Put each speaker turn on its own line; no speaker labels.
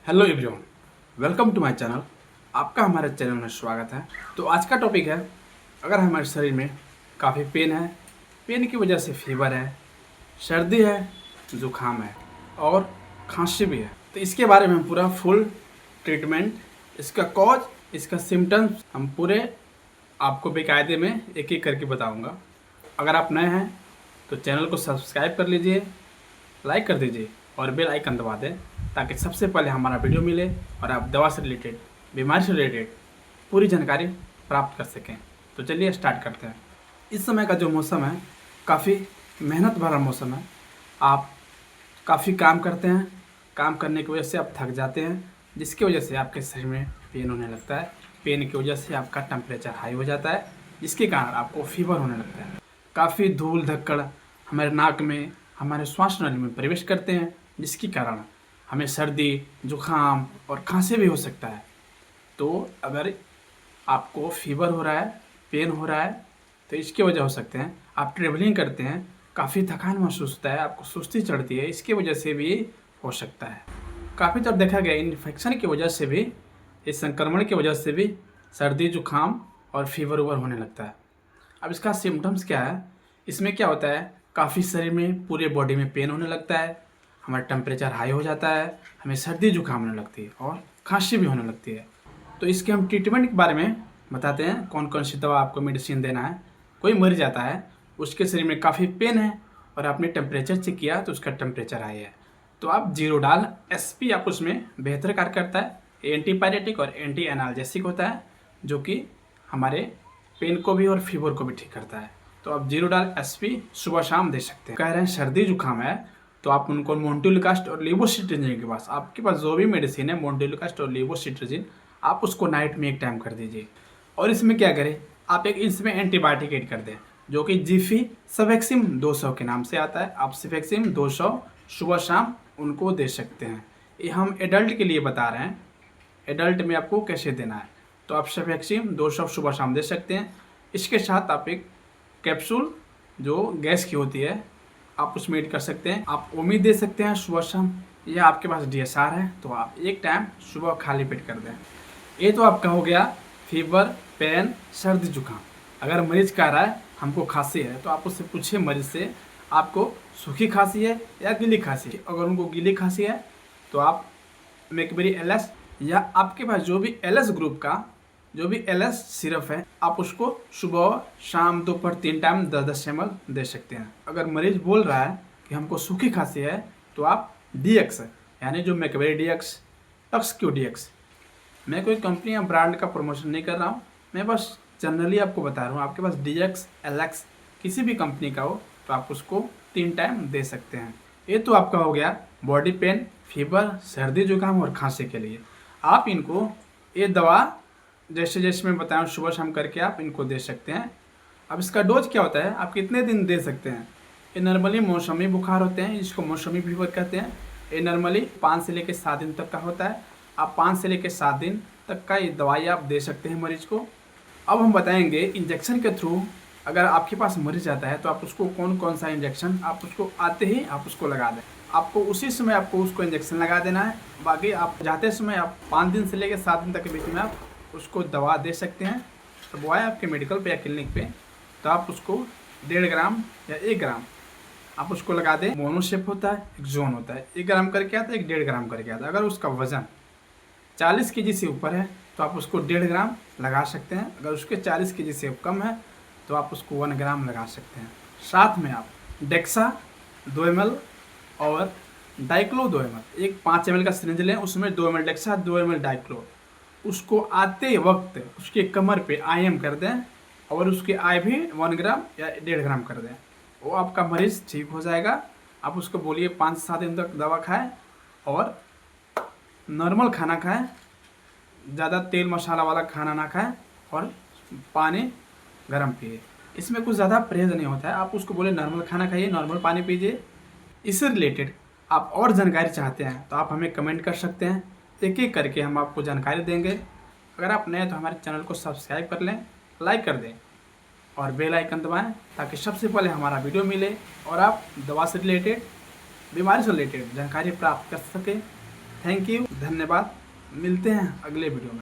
Hello everyone, welcome to my channel. आपका हमारे channel में स्वागत है। तो आज का टॉपिक है, अगर हमारे शरीर में काफ़ी पेन है, पेन की वजह से फीवर है, सर्दी है, जुकाम है और खांसी भी है, तो इसके बारे में हम पूरा फुल ट्रीटमेंट, इसका कॉज, इसका सिम्टम्स हम पूरे आपको बेकायदे में एक एक करके बताऊंगा। अगर आप नए हैं तो चैनल को सब्सक्राइब कर लीजिए, लाइक कर दीजिए और बेल आइकन दबा दें ताकि सबसे पहले हमारा वीडियो मिले और आप दवा से रिलेटेड, बीमारी से रिलेटेड पूरी जानकारी प्राप्त कर सकें। तो चलिए स्टार्ट करते हैं। इस समय का जो मौसम है काफ़ी मेहनत भरा मौसम है। आप काफ़ी काम करते हैं, काम करने की वजह से आप थक जाते हैं, जिसकी वजह से आपके शरीर में पेन होने लगता है। पेन की वजह से आपका टेम्परेचर हाई हो जाता है, जिसके कारण आपको फीवर होने लगता है। काफ़ी धूल धक्कड़ हमारे नाक में, हमारे श्वास नली में प्रवेश करते हैं, जिसके कारण हमें सर्दी, जुकाम और खांसी भी हो सकता है। तो अगर आपको फीवर हो रहा है, पेन हो रहा है, तो इसकी वजह हो सकते हैं आप ट्रेवलिंग करते हैं, काफ़ी थकान महसूस होता है, आपको सुस्ती चढ़ती है, इसकी वजह से भी हो सकता है। काफ़ी तब देखा गया इन्फेक्शन की वजह से भी, इस संक्रमण की वजह से भी सर्दी, जुकाम और फीवर ओवर होने लगता है। अब इसका सिम्टम्स क्या है? इसमें क्या होता है, काफ़ी शरीर में, पूरे बॉडी में पेन होने लगता है, हमारा टेम्परेचर हाई हो जाता है, हमें सर्दी जुकाम होने लगती है और खांसी भी होने लगती है। तो इसके हम ट्रीटमेंट के बारे में बताते हैं, कौन कौन सी दवा आपको मेडिसिन देना है। कोई मरीज आता है, उसके शरीर में काफ़ी पेन है और आपने टेम्परेचर चेक किया तो उसका टेम्परेचर हाई है, तो आप जीरोडाल SP आप उसमें बेहतर कार्य करता है। एंटीपायरेटिक और एंटी एनाल्जेसिक होता है, जो कि हमारे पेन को भी और फीवर को भी ठीक करता है। तो आप जीरोडाल SP सुबह शाम दे सकते हैं। कह रहे हैं सर्दी जुकाम है तो आप उनको मोन्टेलुकास्ट और लेवोसिट्राजिन के पास, आपके पास जो भी मेडिसिन है मोन्टेलुकास्ट और लेवोसिट्राजिन, आप उसको नाइट में एक टाइम कर दीजिए। और इसमें क्या करें, आप एक इसमें एंटीबायोटिक ऐड कर दें, जो कि जीफी सवेक्सिम 200 के नाम से आता है। आप सवेक्सिम 200 सुबह शाम उनको दे सकते हैं। ये हम एडल्ट के लिए बता रहे हैं, एडल्ट में आपको कैसे देना है। तो आप सवेक्सिम 200 सुबह शाम दे सकते हैं। इसके साथ आप एक कैप्सूल जो गैस की होती है, आप उसमें ऐड कर सकते हैं। आप ओमी दे सकते हैं सुबह शाम, या आपके पास DSR है तो आप एक टाइम सुबह खाली पेट कर दें। ये तो आपका हो गया फीवर, पेन, सर्दी, जुकाम। अगर मरीज कह रहा है हमको खांसी है, तो आप उससे पूछिए मरीज से, आपको सूखी खांसी है या गीली खांसी है। अगर उनको गीली खांसी है तो आप मैकबेरी LS, या आपके पास जो भी LS ग्रुप का जो भी LS सिरप है, आप उसको सुबह शाम दोपहर 3 टाइम 10-10 ml दे सकते हैं। अगर मरीज बोल रहा है कि हमको सूखी खांसी है तो आप DX, यानी जो मैकबेरी DX, टक्स DX, मैं कोई कंपनी या ब्रांड का प्रमोशन नहीं कर रहा हूँ, मैं बस जनरली आपको बता रहा हूँ। आपके पास DX, LX किसी भी कंपनी का हो तो आप उसको 3 टाइम दे सकते हैं। ये तो आपका हो गया बॉडी पेन, फीवर, सर्दी जुकाम और खांसी के लिए। आप इनको ये दवा जैसे जैसे मैं बताया सुबह शाम करके आप इनको दे सकते हैं। अब इसका डोज क्या होता है, आप कितने दिन दे सकते हैं? ये नॉर्मली मौसमी बुखार होते हैं, इसको मौसमी फीवर कहते हैं। ये नॉर्मली 5 से लेकर 7 दिन तक का होता है। आप 5 से लेकर 7 दिन तक का ये दवाई आप दे सकते हैं मरीज को। अब हम बताएंगे इंजेक्शन के थ्रू, अगर आपके पास मरीज आता है तो आप उसको कौन कौन सा इंजेक्शन, आप उसको आते ही आप उसको लगा दें। आपको उसी समय आपको उसको इंजेक्शन लगा देना है। बाकी आप जाते समय आप 5 दिन से लेकर 7 दिन तक के बीच में आप उसको दवा दे सकते हैं। तो वो आए आपके मेडिकल पे या क्लिनिक पे, तो आप उसको 1.5 ग्राम या 1 ग्राम आप उसको लगा दें। मोनोशेप होता है, एक जोन होता है, 1 ग्राम करके आता है, एक 1.5 ग्राम करके आता है। अगर उसका वजन 40 kg से ऊपर है तो आप उसको 1.5 ग्राम लगा सकते हैं। अगर उसके 40 kg से कम है तो आप उसको 1 ग्राम लगा सकते हैं। साथ में आप डेक्सा 2 ml और डाइक्लो 2 ml, एक 5 ml का सिरिंज लें, उसमें 2 ml डेक्सा, 2 ml डाइक्लो, उसको आते वक्त उसके कमर पे IM कर दें और उसके आई भी 1 ग्राम या 1.5 ग्राम कर दें। वो आपका मरीज ठीक हो जाएगा। आप उसको बोलिए 5 से 7 दिन तक दवा खाएं और नॉर्मल खाना खाएं, ज़्यादा तेल मसाला वाला खाना ना खाएं और पानी गर्म पिए। इसमें कुछ ज़्यादा परहेज नहीं होता है। आप उसको बोले नॉर्मल खाना खाइए, नॉर्मल पानी पीजिए। इससे रिलेटेड आप और जानकारी चाहते हैं तो आप हमें कमेंट कर सकते हैं, एक एक करके हम आपको जानकारी देंगे। अगर आप नए हैं तो हमारे चैनल को सब्सक्राइब कर लें, लाइक कर दें और बेल आइकन दबाएं ताकि सबसे पहले हमारा वीडियो मिले और आप दवा से रिलेटेड, बीमारी से रिलेटेड जानकारी प्राप्त कर सकें। थैंक यू, धन्यवाद। मिलते हैं अगले वीडियो में।